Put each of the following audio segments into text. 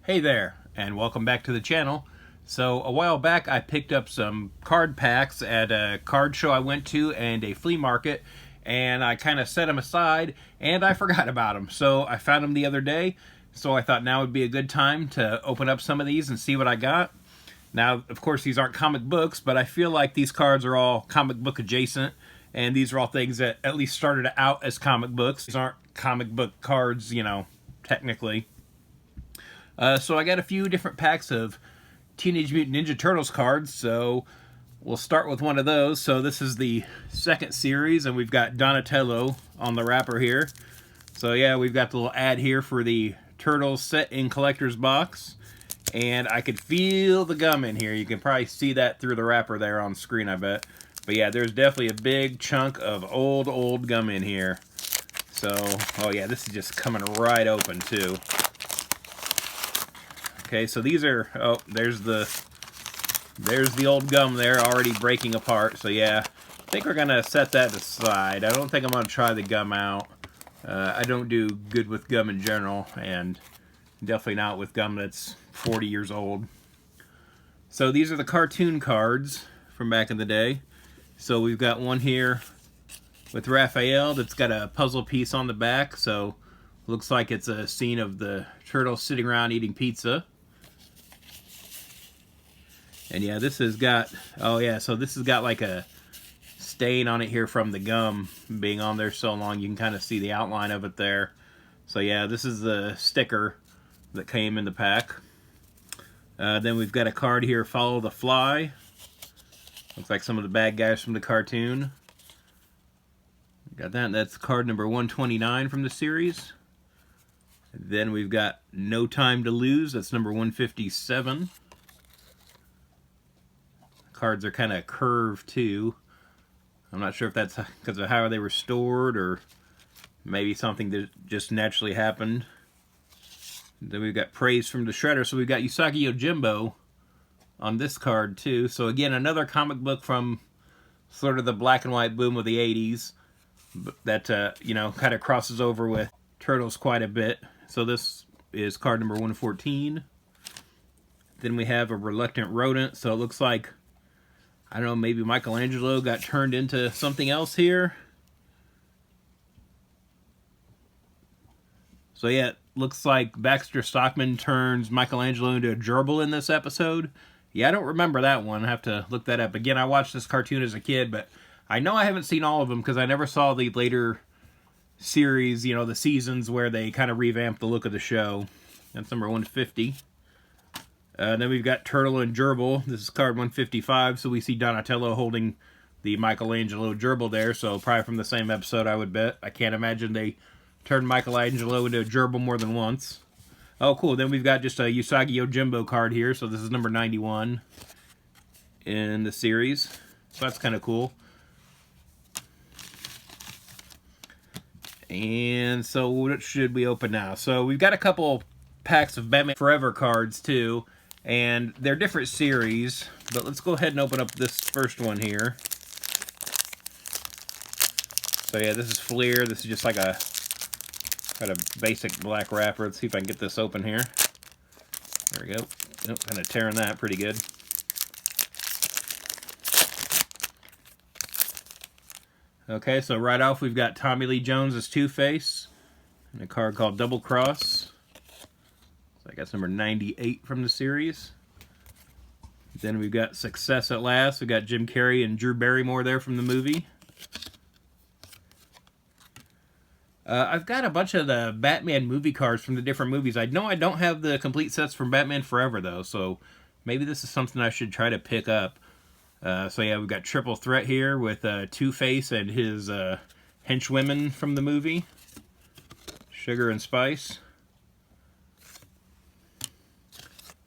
Hey there, and welcome back to the channel. So a while back I picked up some card packs at a card show I went to and a flea market, and I kind of set them aside and I forgot about them. So I found them the other day, so I thought now would be a good time to open up some of these and see what I got. Now, of course, these aren't comic books, but I feel like these cards are all comic book adjacent, and these are all things that at least started out as comic books. These aren't comic book cards, technically. So I got a few different packs of Teenage Mutant Ninja Turtles cards, so we'll start with one of those. So this is the second series, and we've got Donatello on the wrapper here. So yeah, we've got the little ad here for the Turtles set in collector's box, and I could feel the gum in here. You can probably see that through the wrapper there on screen, I bet. But yeah, there's definitely a big chunk of old gum in here. So, oh yeah, this is just coming right open too. Okay, so these are, oh, there's the old gum there already breaking apart. So yeah, I think we're gonna set that aside. I don't think I'm gonna try the gum out. I don't do good with gum in general, and definitely not with gum that's 40 years old. So these are the cartoon cards from back in the day. So we've got one here with Raphael that's got a puzzle piece on the back. So looks like it's a scene of the turtles sitting around eating pizza. And yeah, this has got, oh yeah, so this has got like a stain on it here from the gum being on there so long. You can kind of see the outline of it there. So yeah, this is the sticker that came in the pack. Then we've got a card here, Follow the Fly. Looks like some of the bad guys from the cartoon. Got that, and that's card number 129 from the series. Then we've got No Time to Lose, that's number 157. Cards are kind of curved too. I'm not sure if that's because of how they were stored or maybe something that just naturally happened. Then we've got Praise from the Shredder. So we've got Usagi Yojimbo on this card too. So again, another comic book from sort of the black and white boom of the 80s that, kind of crosses over with Turtles quite a bit. So this is card number 114. Then we have a Reluctant Rodent. So it looks like, I don't know, maybe Michelangelo got turned into something else here. So yeah, it looks like Baxter Stockman turns Michelangelo into a gerbil in this episode. Yeah, I don't remember that one. I have to look that up. Again, I watched this cartoon as a kid, but I know I haven't seen all of them because I never saw the later series, the seasons where they kind of revamped the look of the show. That's number 150. Then we've got Turtle and Gerbil. This is card 155, so we see Donatello holding the Michelangelo gerbil there, so probably from the same episode, I would bet. I can't imagine they turned Michelangelo into a gerbil more than once. Oh, cool. Then we've got just a Usagi Yojimbo card here, so this is number 91 in the series. So that's kind of cool. And so what should we open now? So we've got a couple packs of Batman Forever cards, too. And they're different series, but let's go ahead and open up this first one here. So yeah, this is Fleer. This is just like got a basic black wrapper. Let's see if I can get this open here. There we go. Oh, kind of tearing that pretty good. Okay, so right off we've got Tommy Lee Jones as Two-Face, and a card called Double Cross. So I guess number 98 from the series. Then we've got Success at Last. We've got Jim Carrey and Drew Barrymore there from the movie. I've got a bunch of the Batman movie cards from the different movies. I know I don't have the complete sets from Batman Forever, though, so maybe this is something I should try to pick up. So yeah, we've got Triple Threat here with Two-Face and his henchwomen from the movie. Sugar and Spice.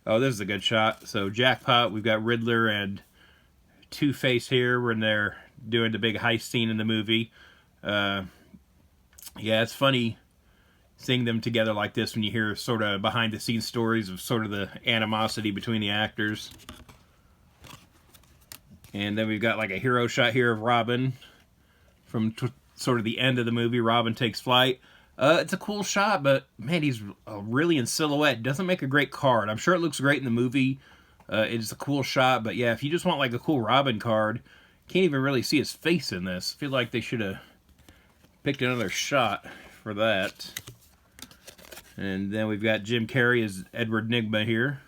Oh, this is a good shot. So Jackpot, we've got Riddler and Two-Face here when they're doing the big heist scene in the movie. Yeah, it's funny seeing them together like this when you hear sort of behind-the-scenes stories of sort of the animosity between the actors. And then we've got like a hero shot here of Robin from sort of the end of the movie. Robin takes flight. It's a cool shot, but man, he's really in silhouette. Doesn't make a great card. I'm sure it looks great in the movie. It's a cool shot, but yeah, if you just want like a cool Robin card, can't even really see his face in this. Feel like they should have picked another shot for that. And then we've got Jim Carrey as Edward Nygma here.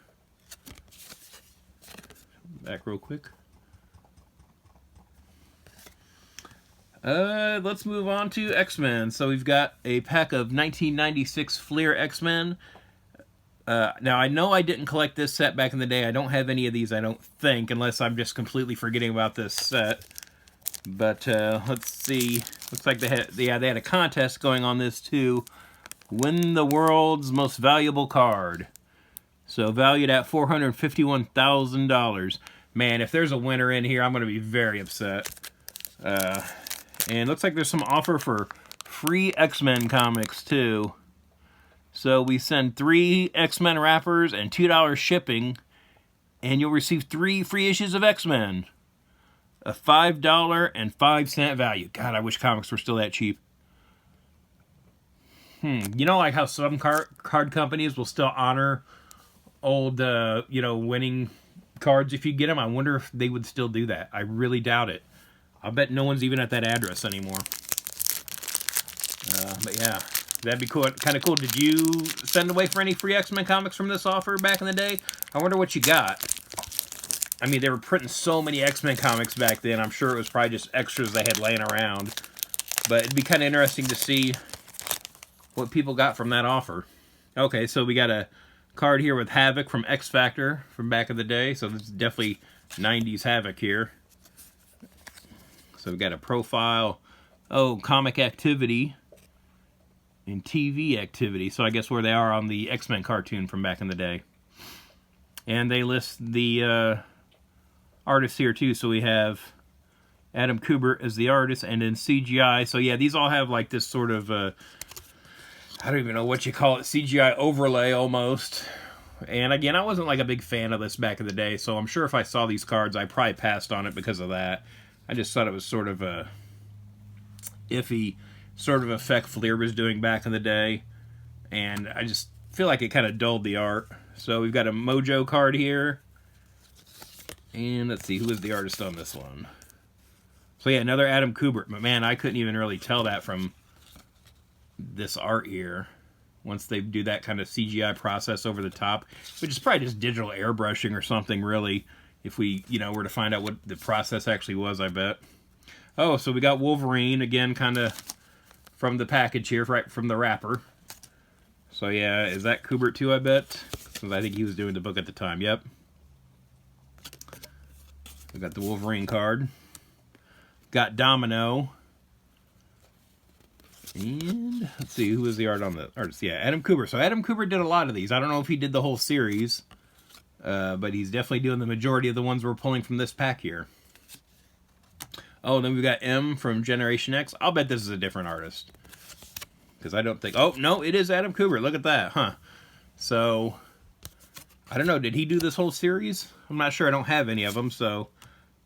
Back real quick. Let's move on to X-Men. So we've got a pack of 1996 Fleer X-Men. Now, I know I didn't collect this set back in the day. I don't have any of these, I don't think, unless I'm just completely forgetting about this set. But let's see. Looks like they had a contest going on this too. Win the world's most valuable card. So valued at $451,000. Man, if there's a winner in here, I'm going to be very upset. And looks like there's some offer for free X-Men comics too. So we send 3 X-Men wrappers and $2 shipping, and you'll receive 3 free issues of X-Men. A $5.05 value. God, I wish comics were still that cheap. You know, like how some card companies will still honor old, winning cards if you get them? I wonder if they would still do that. I really doubt it. I bet no one's even at that address anymore. But yeah, that'd be cool. Kind of cool. Did you send away for any free X-Men comics from this offer back in the day? I wonder what you got. I mean, they were printing so many X-Men comics back then. I'm sure it was probably just extras they had laying around. But it'd be kind of interesting to see what people got from that offer. Okay, so we got a card here with Havoc from X Factor from back in the day. So this is definitely 90s Havoc here. So we got a profile. Oh, comic activity and TV activity. So I guess where they are on the X-Men cartoon from back in the day. And they list the artists here too. So we have Adam Kubert as the artist, and then CGI. So yeah, these all have like this sort of I don't even know what you call it, CGI overlay almost. And again, I wasn't like a big fan of this back in the day, so I'm sure if I saw these cards, I probably passed on it because of that. I just thought it was sort of a iffy sort of effect Fleer was doing back in the day, and I just feel like it kind of dulled the art. So we've got a Mojo card here, and let's see, who is the artist on this one? So yeah, another Adam Kubert, but man, I couldn't even really tell that from this art here once they do that kind of CGI process over the top, which is probably just digital airbrushing or something, really, if we, were to find out what the process actually was, I bet. Oh, so we got Wolverine, again, kind of from the package here, right from the wrapper. So yeah, is that Kubert too, I bet? Because I think he was doing the book at the time, yep. We got the Wolverine card. Got Domino. And let's see, who was the art on the artist? Yeah, Adam Kubert. So Adam Kubert did a lot of these. I don't know if he did the whole series, but he's definitely doing the majority of the ones we're pulling from this pack here. Oh, then we've got M from Generation X. I'll bet this is a different artist. Because I don't think... Oh, no, it is Adam Kubert. Look at that, huh? So, I don't know. Did he do this whole series? I'm not sure. I don't have any of them, so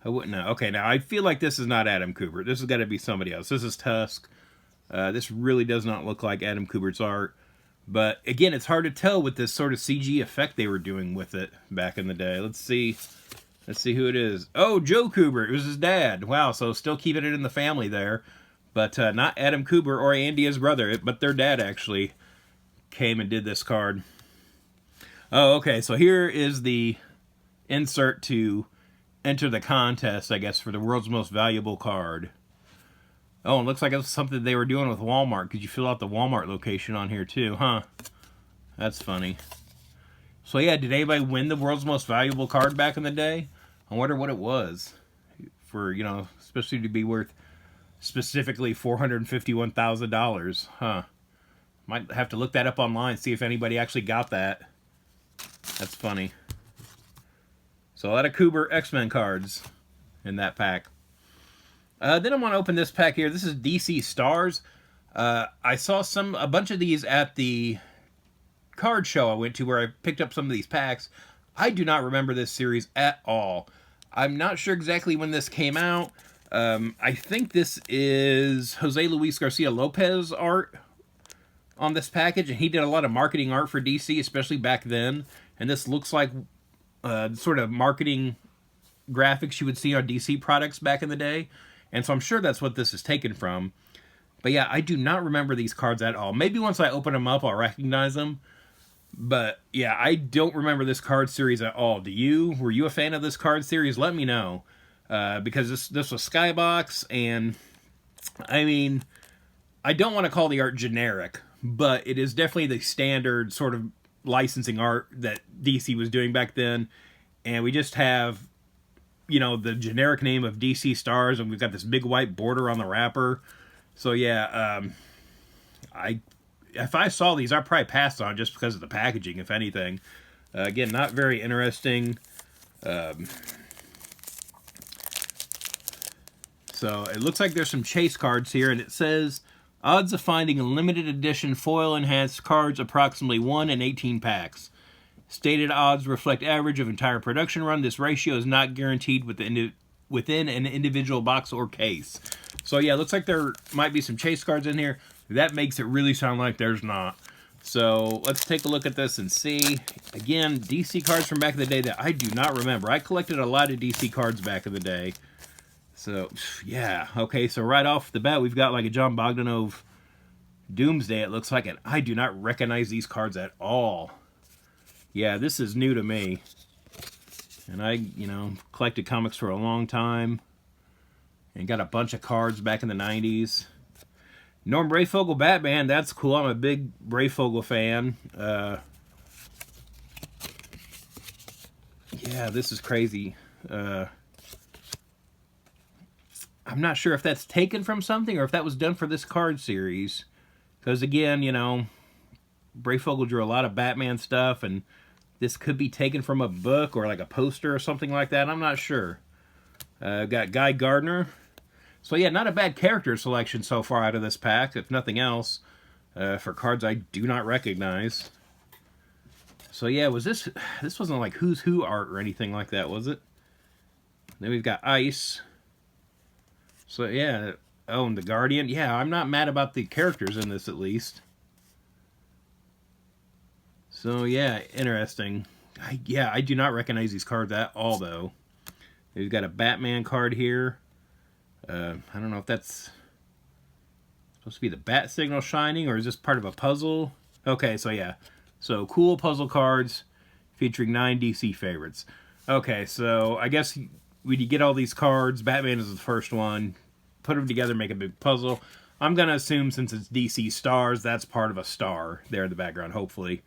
I wouldn't know. Okay, now I feel like this is not Adam Kubert. This has got to be somebody else. This is Tusk. This really does not look like Adam Kubert's art. But, again, it's hard to tell with this sort of CG effect they were doing with it back in the day. Let's see. Let's see who it is. Oh, Joe Kubert. It was his dad. Wow, so still keeping it in the family there. But not Adam Kubert or Andy, his brother. But their dad actually came and did this card. Oh, okay. So here is the insert to enter the contest, I guess, for the world's most valuable card. Oh, it looks like it's something they were doing with Walmart. Could you fill out the Walmart location on here too, huh? That's funny. So yeah, did anybody win the world's most valuable card back in the day? I wonder what it was. For, especially to be worth specifically $451,000, huh? Might have to look that up online, see if anybody actually got that. That's funny. So a lot of Kubert X-Men cards in that pack. Then I'm going to open this pack here. This is DC Stars. I saw a bunch of these at the card show I went to where I picked up some of these packs. I do not remember this series at all. I'm not sure exactly when this came out. I think this is Jose Luis Garcia Lopez art. on this package, and he did a lot of marketing art for DC, especially back then. And this looks like sort of marketing graphics you would see on DC products back in the day. And so I'm sure that's what this is taken from. But yeah, I do not remember these cards at all. Maybe once I open them up, I'll recognize them. But yeah, I don't remember this card series at all. Do you? Were you a fan of this card series? Let me know. Because this was Skybox, and I mean, I don't want to call the art generic, but it is definitely the standard sort of licensing art that DC was doing back then. And we just have, you know, the generic name of DC Stars, and we've got this big white border on the wrapper. So yeah, if I saw these, I'd probably pass on just because of the packaging, if anything. Again, not very interesting. So it looks like there's some chase cards here, and it says, odds of finding a limited edition foil-enhanced cards approximately 1 in 18 packs. Stated odds reflect average of entire production run. This ratio is not guaranteed within an individual box or case. So yeah, it looks like there might be some chase cards in here. That makes it really sound like there's not. So let's take a look at this and see. Again, DC cards from back in the day that I do not remember. I collected a lot of DC cards back in the day. So, yeah. Okay, so right off the bat, we've got like a John Bogdanove Doomsday, it looks like. And I do not recognize these cards at all. Yeah, this is new to me. And I, you know, collected comics for a long time. And got a bunch of cards back in the 90s. Norm Brayfogle Batman, that's cool. I'm a big Brayfogle fan. Yeah, this is crazy. I'm not sure if that's taken from something or if that was done for this card series. Because again, you know, Brayfogle drew a lot of Batman stuff, and this could be taken from a book or like a poster or something like that. I'm not sure. Got Guy Gardner. So yeah, not a bad character selection so far out of this pack, if nothing else, for cards I do not recognize. So yeah, was this wasn't like Who's Who art or anything like that, was it? Then we've got Ice. So yeah, oh, and the Guardian. Yeah, I'm not mad about the characters in this, at least. So yeah, interesting. I do not recognize these cards at all, though. We've got a Batman card here. I don't know if that's supposed to be the bat signal shining, or is this part of a puzzle? Okay, so yeah. So cool puzzle cards featuring 9 DC favorites. Okay, so I guess when you get all these cards, Batman is the first one. Put them together, make a big puzzle. I'm going to assume since it's DC Stars, that's part of a star there in the background, hopefully.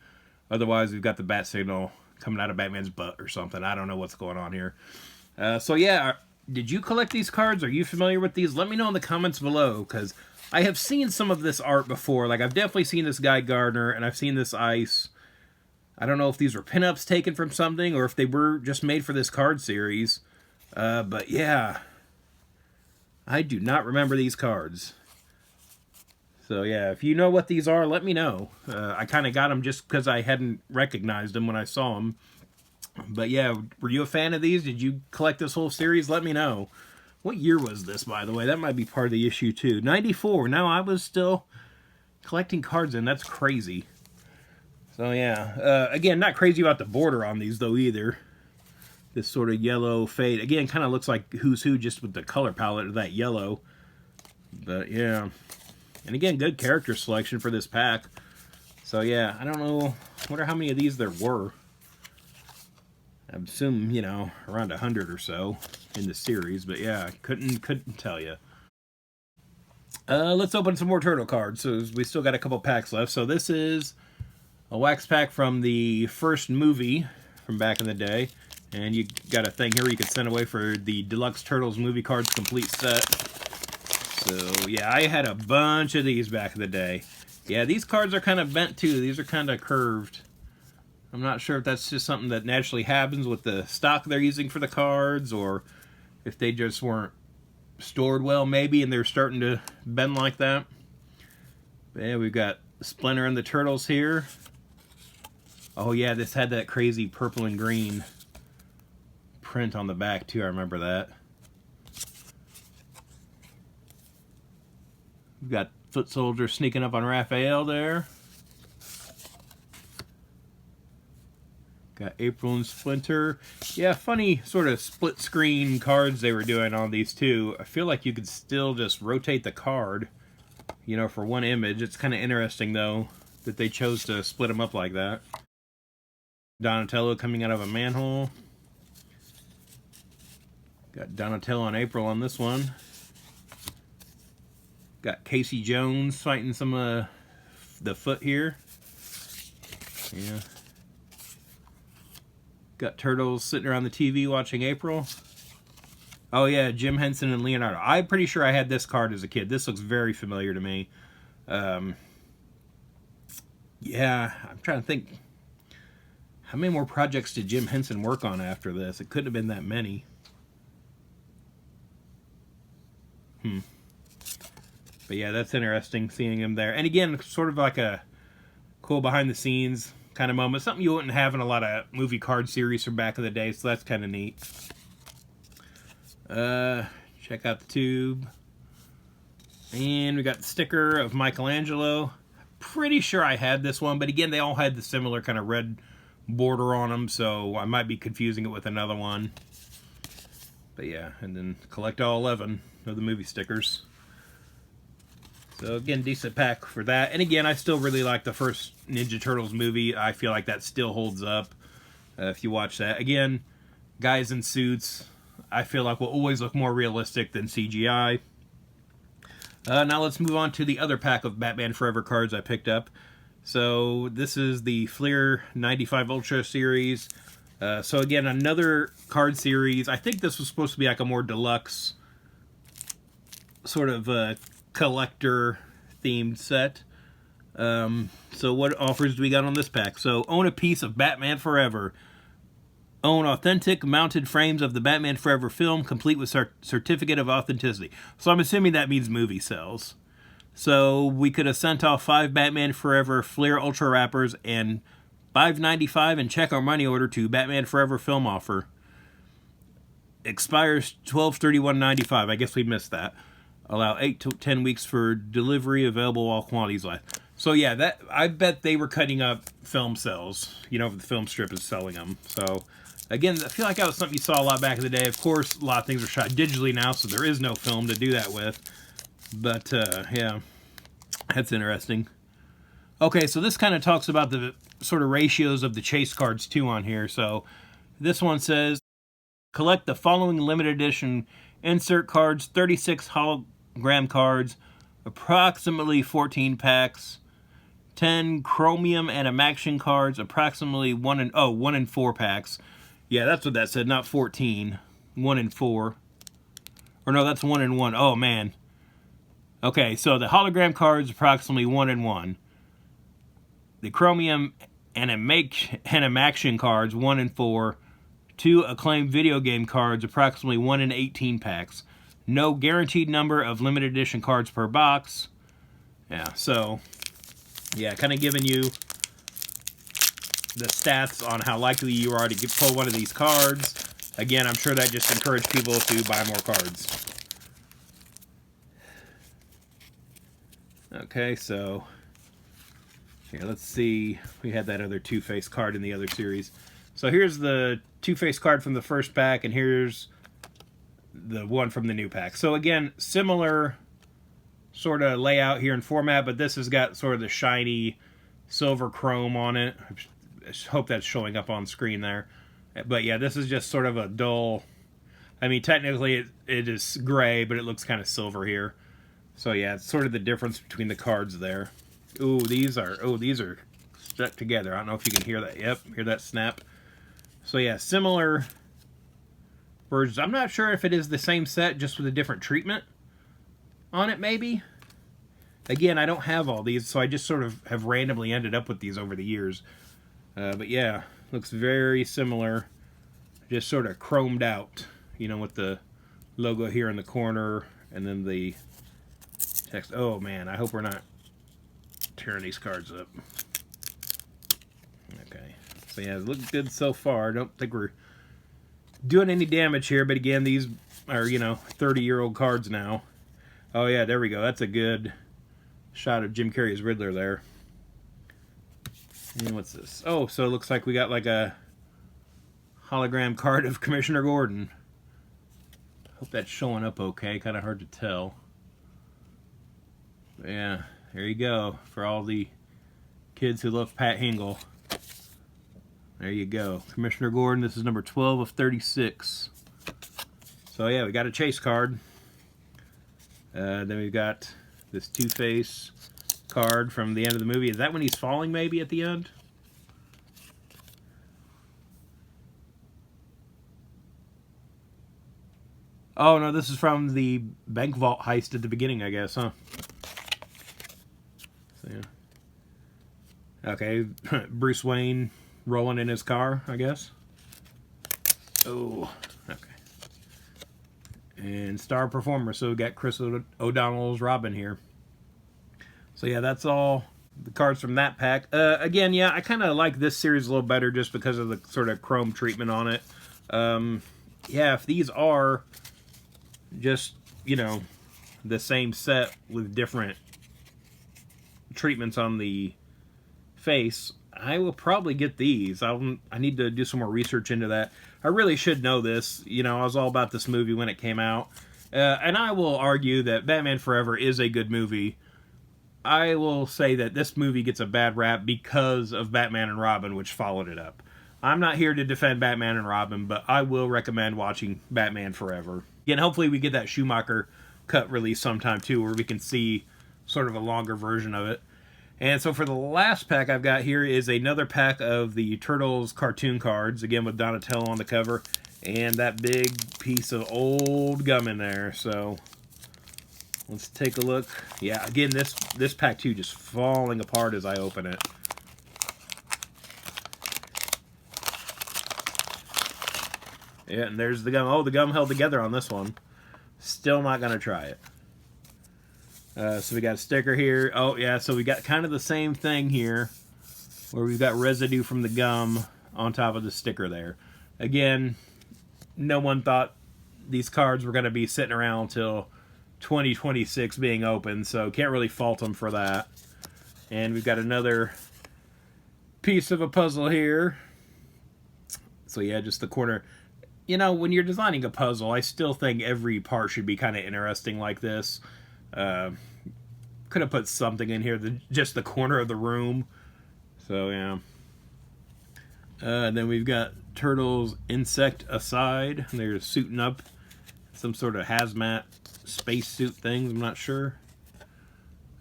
Otherwise, we've got the bat signal coming out of Batman's butt or something. I don't know what's going on here. So yeah, did you collect these cards? Are you familiar with these? Let me know in the comments below, because I have seen some of this art before. Like, I've definitely seen this Guy Gardner, and I've seen this Ice. I don't know if these were pinups taken from something, or if they were just made for this card series. But yeah, I do not remember these cards. So yeah, if you know what these are, let me know. I kind of got them just because I hadn't recognized them when I saw them. But yeah, were you a fan of these? Did you collect this whole series? Let me know. What year was this, by the way? That might be part of the issue, too. 94. Now, I was still collecting cards, and that's crazy. So, yeah. Again, not crazy about the border on these, though, either. This sort of yellow fade. Again, kind of looks like Who's Who, just with the color palette of that yellow. But, yeah. And, again, good character selection for this pack. So, yeah, I don't know. I wonder how many of these there were. I assume, you know, around 100 or so in the series, but yeah, couldn't tell you. Let's open some more turtle cards. So we still got a couple packs left. So this is a wax pack from the first movie from back in the day, and you got a thing here you can send away for the Deluxe Turtles movie cards complete set. So yeah, I had a bunch of these back in the day. Yeah, these cards are kind of bent too. These are kind of curved. I'm not sure if that's just something that naturally happens with the stock they're using for the cards, or if they just weren't stored well, maybe, and they're starting to bend like that. But yeah, we've got Splinter and the Turtles here. Oh yeah, this had that crazy purple and green print on the back too, I remember that. We've got Foot Soldier sneaking up on Raphael there. Got April and Splinter. Yeah, funny sort of split screen cards they were doing on these too. I feel like you could still just rotate the card, you know, for one image. It's kind of interesting though that they chose to split them up like that. Donatello coming out of a manhole. Got Donatello and April on this one. Got Casey Jones fighting some the foot here. Yeah. Got Turtles sitting around the TV watching April. Oh yeah, Jim Henson and Leonardo. I'm pretty sure I had this card as a kid. This looks very familiar to me. Yeah, I'm trying to think. How many more projects did Jim Henson work on after this? It couldn't have been that many. But yeah, that's interesting seeing him there. And again, sort of like a cool behind the scenes kind of moment. Something you wouldn't have in a lot of movie card series from back in the day, so that's kind of neat. Check out the tube. And we got the sticker of Michelangelo. Pretty sure I had this one, but again, they all had the similar kind of red border on them, so I might be confusing it with another one. But yeah, and then collect all 11 of the movie stickers. So again, decent pack for that. And again, I still really like the first Ninja Turtles movie. I feel like that still holds up if you watch that. Again, guys in suits, I feel like will always look more realistic than CGI. Now let's move on to the other pack of Batman Forever cards I picked up. So this is the Fleer 95 Ultra series. So again, another card series. I think this was supposed to be like a more deluxe sort of collector themed set. So what offers do we got on this pack? So own a piece of Batman Forever. Own authentic mounted frames of the Batman Forever film, complete with certificate of authenticity. So I'm assuming that means movie sales. So we could have sent off 5 Batman Forever Fleer Ultra wrappers and $5.95 and check our money order to Batman Forever film offer. Expires 12/31/95. I guess we missed that. Allow 8 to 10 weeks for delivery. Available all quantities left. So yeah, that I bet they were cutting up film sales. You know, if the film strip is selling them. So again, I feel like that was something you saw a lot back in the day. Of course, a lot of things are shot digitally now, so there is no film to do that with. But yeah, that's interesting. Okay, so this kind of talks about the sort of ratios of the chase cards too on here. So this one says, collect the following limited edition insert cards, 36 hologram cards, approximately 14 packs, 10 chromium animaction cards, approximately 1 in 4 packs. Yeah, that's what that said, not 14. 1 in 4. Or no, that's 1 in 1. Oh, man. Okay, so the hologram cards, approximately 1 in 1. The chromium animaction cards, 1 in 4. 2 acclaimed video game cards, approximately 1 in 18 packs. No guaranteed number of limited edition cards per box. Yeah, so, yeah, kind of giving you the stats on how likely you are to pull one of these cards. Again, I'm sure that just encouraged people to buy more cards. Okay, so here, let's see. We had that other Two-Face card in the other series. So here's the Two-Face card from the first pack, and here's the one from the new pack. So again, similar sort of layout here in format, but this has got sort of the shiny silver chrome on it. I hope that's showing up on screen there. But yeah, this is just sort of a dull... I mean, technically it is gray, but it looks kind of silver here. So yeah, it's sort of the difference between the cards there. Ooh, these are stuck together. I don't know if you can hear that. Yep, hear that snap. So yeah, similar versions. I'm not sure if it is the same set, just with a different treatment on it, maybe. Again, I don't have all these, so I just sort of have randomly ended up with these over the years. But yeah, looks very similar. Just sort of chromed out, you know, with the logo here in the corner, and then the text. Oh man, I hope we're not tearing these cards up. Okay, so yeah, it looks good so far. I don't think we're doing any damage here, but again, these are, you know, 30-year-old cards now. Oh yeah, there we go. That's a good shot of Jim Carrey's Riddler there. And what's this? Oh, so it looks like we got like a hologram card of Commissioner Gordon. Hope that's showing up okay. Kind of hard to tell. But yeah, there you go. For all the kids who love Pat Hingle. There you go. Commissioner Gordon, this is number 12 of 36. So yeah, we got a chase card. Then we've got this Two-Face card from the end of the movie. Is that when he's falling maybe at the end? Oh no, this is from the bank vault heist at the beginning, I guess, huh? So, yeah. Okay, Bruce Wayne rolling in his car, I guess. Oh, okay. And star performer, so we got Chris O'Donnell's Robin here. So yeah, that's all the cards from that pack. Again, yeah, I kind of like this series a little better just because of the sort of chrome treatment on it. Yeah, if these are just, you know, the same set with different treatments on the face, I will probably get these. I need to do some more research into that. I really should know this. You know, I was all about this movie when it came out. And I will argue that Batman Forever is a good movie. I will say that this movie gets a bad rap because of Batman and Robin, which followed it up. I'm not here to defend Batman and Robin, but I will recommend watching Batman Forever. Again, hopefully we get that Schumacher cut release sometime too, where we can see sort of a longer version of it. And so for the last pack I've got here is another pack of the Turtles cartoon cards, again with Donatello on the cover, and that big piece of old gum in there. So let's take a look. Yeah, again, this pack too just falling apart as I open it. Yeah, and there's the gum. Oh, the gum held together on this one. Still not going to try it. So we got a sticker here. Oh, yeah, so we got kind of the same thing here, where we've got residue from the gum on top of the sticker there. Again, no one thought these cards were going to be sitting around until 2026 being open, so can't really fault them for that. And we've got another piece of a puzzle here. So yeah, just the corner. You know, when you're designing a puzzle, I still think every part should be kind of interesting like this. Could have put something in here, just the corner of the room. So yeah. Then we've got Turtles Insect Aside. They're suiting up, some sort of hazmat space suit things. I'm not sure.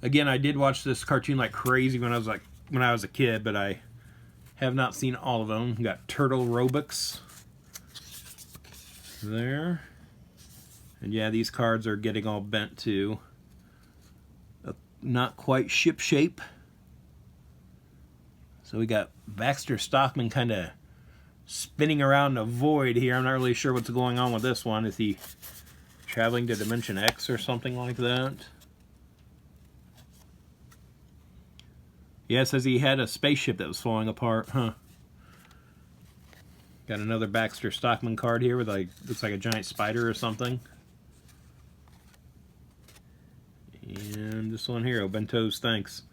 Again, I did watch this cartoon like crazy when I was a kid, but I have not seen all of them. We got Turtle Robux there. And yeah, these cards are getting all bent too. Not quite ship shape. So we got Baxter Stockman kind of spinning around a void here. I'm not really sure what's going on with this one. Is he traveling to Dimension X or something like that? Yeah, it says he had a spaceship that was falling apart, huh? Got another Baxter Stockman card here with like, looks like a giant spider or something. And this one here, Obento's Thanks.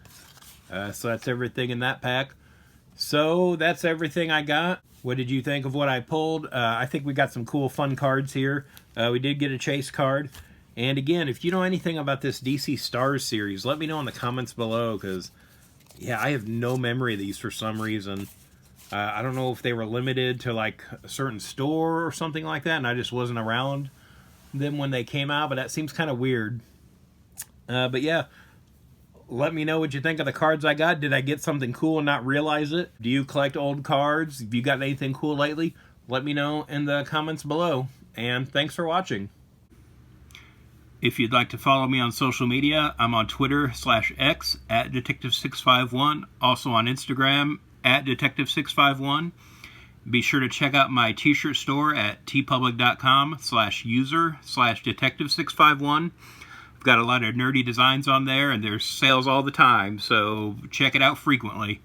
So that's everything in that pack. So that's everything I got. What did you think of what I pulled? I think we got some cool fun cards here. We did get a chase card. And again, if you know anything about this DC Stars series, let me know in the comments below, because yeah, I have no memory of these for some reason. I don't know if they were limited to like a certain store or something like that, and I just wasn't around them when they came out, but that seems kind of weird. But yeah, let me know what you think of the cards I got. Did I get something cool and not realize it? Do you collect old cards? Have you gotten anything cool lately? Let me know in the comments below. And thanks for watching. If you'd like to follow me on social media, I'm on Twitter/X at Detective651. Also on Instagram at Detective651. Be sure to check out my t-shirt store at tpublic.com/user/Detective651. I've got a lot of nerdy designs on there, and there's sales all the time, so check it out frequently.